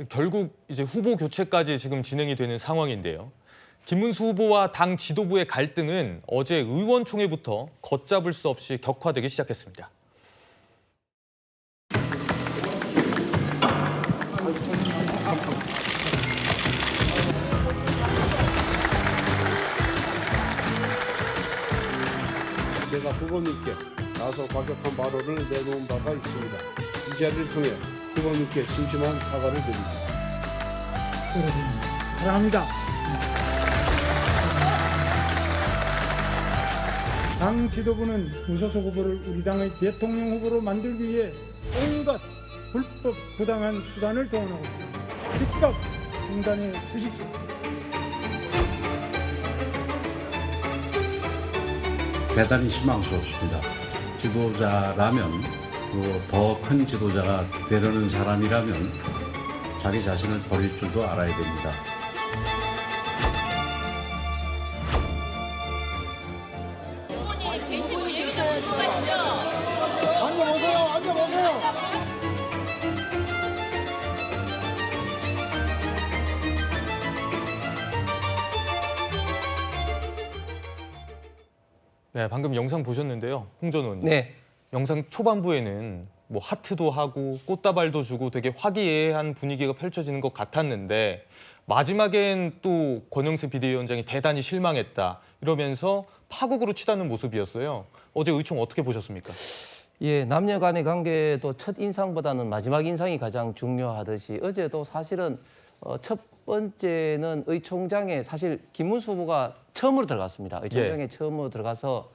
결국 이제 후보 교체까지 지금 진행이 되는 상황인데요. 김문수 후보와 당 지도부의 갈등은 어제 의원총회부터 걷잡을 수 없이 격화되기 시작했습니다. 제가 후보님께 다소 과격한 발언을 내놓은 바가 있습니다. 이 자리를 통해 후보님께 심심한 사과를 드립니다. 여러분 사랑합니다. 당 지도부는 무소속 후보를 우리 당의 대통령 후보로 만들기 위해 온갖 불법 부당한 수단을 동원하고 있습니다. 즉각 중단해 주십시오. 대단히 실망스럽습니다. 지도자라면, 그리고 더 큰 지도자가 되려는 사람이라면 자기 자신을 버릴 줄도 알아야 됩니다. 네, 방금 영상 보셨는데요, 홍 전 의원님. 네. 영상 초반부에는 뭐 하트도 하고 꽃다발도 주고 되게 화기애애한 분위기가 펼쳐지는 것 같았는데 마지막엔 또 권영세 비대위원장이 대단히 실망했다 이러면서 파국으로 치닫는 모습이었어요. 어제 의총 어떻게 보셨습니까? 예, 남녀 간의 관계도 첫 인상보다는 마지막 인상이 가장 중요하듯이 어제도 사실은 첫 번째는 의총장에 사실 김문수 후보가 처음으로 들어갔습니다. 의총장에 처음으로 들어가서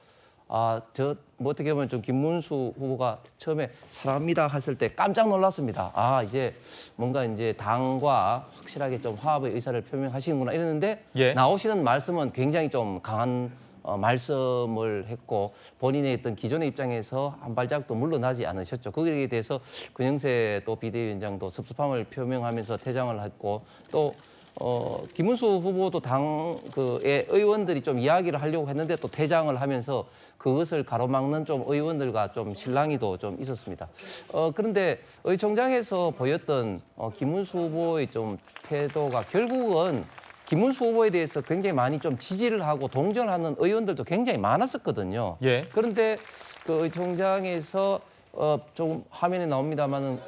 뭐 어떻게 보면 좀 김문수 후보가 처음에 사랑합니다 했을 때 깜짝 놀랐습니다. 이제 뭔가 이제 당과 확실하게 좀 화합의 의사를 표명하시는구나 이랬는데 나오시는 말씀은 굉장히 좀 강한 말씀을 했고 본인의 어떤 기존의 입장에서 한 발짝도 물러나지 않으셨죠. 거기에 대해서 권영세 또 비대위원장도 섭섭함을 표명하면서 퇴장을 했고 또 김문수 후보도 당의 의원들이 좀 이야기를 하려고 했는데 또 퇴장을 하면서 그것을 가로막는 좀 의원들과 좀 실랑이도 좀 있었습니다. 그런데 의총장에서 보였던 김문수 후보의 좀 태도가 결국은 김문수 후보에 대해서 굉장히 많이 좀 지지를 하고 동정하는 의원들도 굉장히 많았었거든요. 그런데 그 의총장에서 좀 화면에 나옵니다만은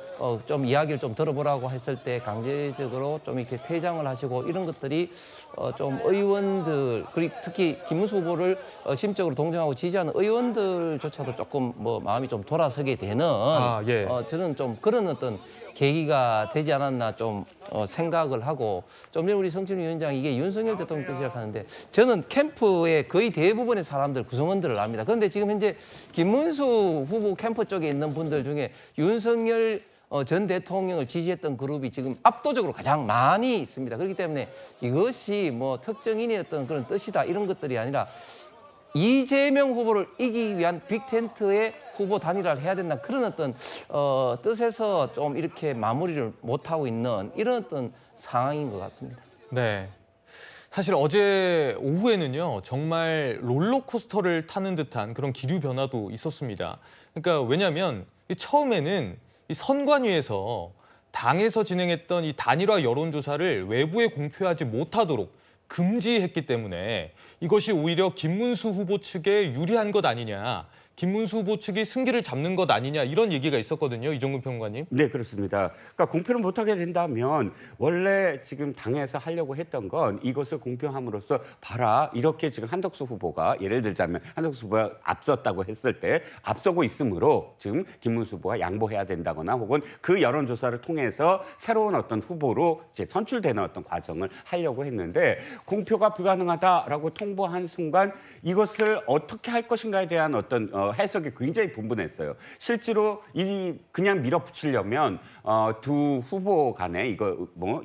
좀 이야기를 좀 들어보라고 했을 때 강제적으로 좀 이렇게 퇴장을 하시고 이런 것들이 좀 의원들 그리고 특히 김문수 후보를 심적으로 동정하고 지지하는 의원들조차도 조금 뭐 마음이 좀 돌아서게 되는 저는 좀 그런 어떤 계기가 되지 않았나 좀 생각을 하고 좀 전에 우리 성춘 위원장이 이게 윤석열 대통령 때 시작하는데 저는 캠프의 거의 대부분의 사람들 구성원들을 압니다. 그런데 지금 현재 김문수 후보 캠프 쪽에 있는 분들 중에 윤석열 전 대통령을 지지했던 그룹이 지금 압도적으로 가장 많이 있습니다. 그렇기 때문에 이것이 뭐 특정인의 어떤 그런 뜻이다 이런 것들이 아니라 이재명 후보를 이기기 위한 빅텐트의 후보 단일화를 해야 된다 그런 어떤 뜻에서 좀 이렇게 마무리를 못하고 있는 이런 어떤 상황인 것 같습니다. 네. 사실 어제 오후에는요 정말 롤러코스터를 타는 듯한 그런 기류 변화도 있었습니다. 그러니까 왜냐하면 처음에는 이 선관위에서 당에서 진행했던 이 단일화 여론조사를 외부에 공표하지 못하도록 금지했기 때문에 이것이 오히려 김문수 후보 측에 유리한 것 아니냐, 김문수 후보 측이 승기를 잡는 것 아니냐 이런 얘기가 있었거든요. 이종근 평론가님. 네, 그렇습니다. 그러니까 공표를 못하게 된다면 원래 지금 당에서 하려고 했던 건 이것을 공표함으로써 봐라 이렇게 지금 한덕수 후보가 예를 들자면 한덕수 후보가 앞섰다고 했을 때 앞서고 있으므로 지금 김문수 후보가 양보해야 된다거나 혹은 그 여론조사를 통해서 새로운 어떤 후보로 이제 선출되는 어떤 과정을 하려고 했는데 공표가 불가능하다라고 통보한 순간 이것을 어떻게 할 것인가에 대한 어떤 해석이 굉장히 분분했어요. 실제로 그냥 밀어붙이려면 두 후보 간에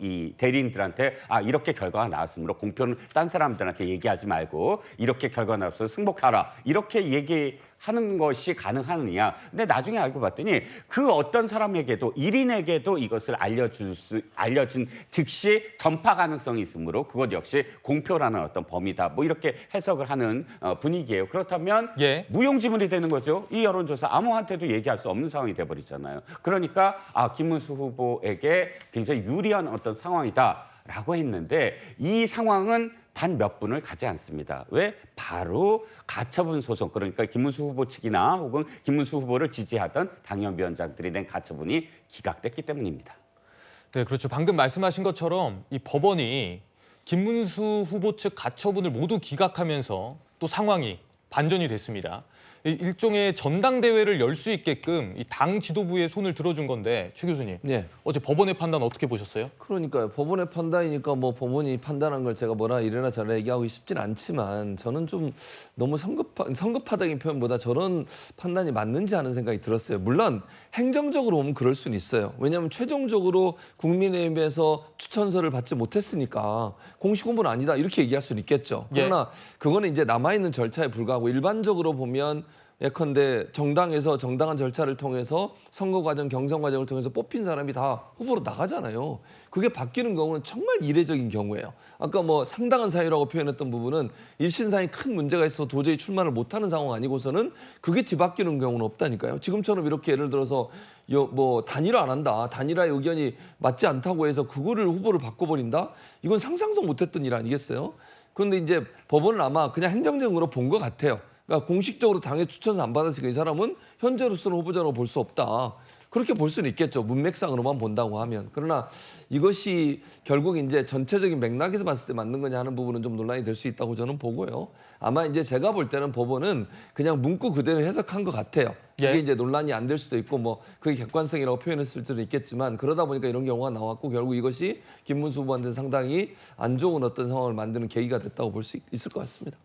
이 대리인들한테 이렇게 결과가 나왔으므로 공표는 딴 사람들한테 얘기하지 말고 이렇게 결과가 나왔어 승복하라 이렇게 하는 것이 가능하느냐. 근데 나중에 알고 봤더니 그 어떤 사람에게도, 1인에게도 이것을 알려준 즉시 전파 가능성이 있으므로 그것 역시 공표라는 어떤 범위다. 뭐 이렇게 해석을 하는 분위기예요. 그렇다면 예. 무용지물이 되는 거죠. 이 여론조사 아무한테도 얘기할 수 없는 상황이 돼버리잖아요. 그러니까 김문수 후보에게 굉장히 유리한 어떤 상황이다라고 했는데 이 상황은 단 몇 분을 가지 않습니다. 왜? 바로 가처분 소송, 그러니까 김문수 후보 측이나 혹은 김문수 후보를 지지하던 당협위원장들이 낸 가처분이 기각됐기 때문입니다. 네, 그렇죠. 방금 말씀하신 것처럼 이 법원이 김문수 후보 측 가처분을 모두 기각하면서 또 상황이 반전이 됐습니다. 일종의 전당대회를 열 수 있게끔 이 당 지도부의 손을 들어준 건데, 최 교수님, 네. 어제 법원의 판단 어떻게 보셨어요? 그러니까요. 법원의 판단이니까 뭐 법원이 판단한 걸 제가 뭐라 이래나 저래나 얘기하고 싶진 않지만 저는 좀 너무 성급하다는 표현보다 저런 판단이 맞는지 하는 생각이 들었어요. 물론 행정적으로 보면 그럴 수는 있어요. 왜냐하면 최종적으로 국민의힘에서 추천서를 받지 못했으니까 공식 후보는 아니다 이렇게 얘기할 수는 있겠죠. 그러나 그거는 이제 남아있는 절차에 불과하고 일반적으로 보면 예컨대 정당에서 정당한 절차를 통해서 선거 과정, 경선 과정을 통해서 뽑힌 사람이 다 후보로 나가잖아요. 그게 바뀌는 경우는 정말 이례적인 경우예요. 아까 뭐 상당한 사유라고 표현했던 부분은 일신상에 큰 문제가 있어서 도저히 출마를 못하는 상황 아니고서는 그게 뒤바뀌는 경우는 없다니까요. 지금처럼 이렇게 예를 들어서 뭐 단일화 안 한다, 단일화 의견이 맞지 않다고 해서 그거를 후보를 바꿔버린다? 이건 상상도 못했던 일 아니겠어요? 그런데 이제 법원은 아마 그냥 행정적으로 본 것 같아요. 그러니까 공식적으로 당의 추천서 안 받았으니까 이 사람은 현재로서는 후보자로 볼 수 없다. 그렇게 볼 수는 있겠죠. 문맥상으로만 본다고 하면. 그러나 이것이 결국 이제 전체적인 맥락에서 봤을 때 맞는 거냐 하는 부분은 좀 논란이 될 수 있다고 저는 보고요. 아마 이제 제가 볼 때는 법원은 그냥 문구 그대로 해석한 것 같아요. 예. 이게 이제 논란이 안 될 수도 있고 뭐 그게 객관성이라고 표현했을 수도 있겠지만 그러다 보니까 이런 경우가 나왔고 결국 이것이 김문수 후보한테 상당히 안 좋은 어떤 상황을 만드는 계기가 됐다고 볼 수 있을 것 같습니다.